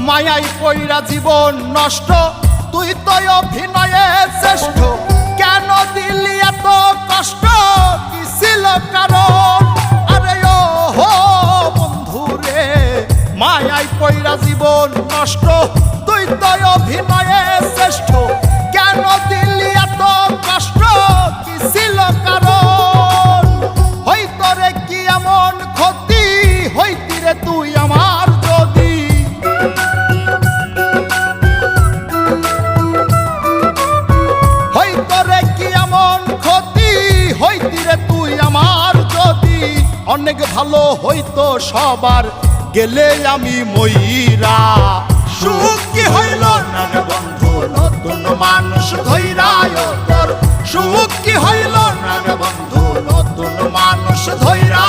মায়াই পইরা জীবন নষ্ট, তুই তো অভিনয়ে শ্রেষ্ঠ। কেন দিলি এত কষ্ট, কি ছিল কারণ? আরে ও হো বন্ধু রে, মায়াই পইরা জীবন নষ্ট, তুই তো অভিনয়ে শ্রেষ্ঠ। কেন দিলি এত কষ্ট, কি ছিল কারণ? হইতো রে কি এমন ক্ষতি, হইতি রে তুই আমার যদি। হইতো রে কি এমন ক্ষতি, হইতি রে তুই আমার যদি। অনেক ভালো হইতো সবার, গেলে আমি ময়রা। সুখ কি হইল না রে বন্ধু, নতুন মানুষ ধইরা তোর। সুখ কি হইল না রে বন্ধু, নতুন মানুষ ধইরা।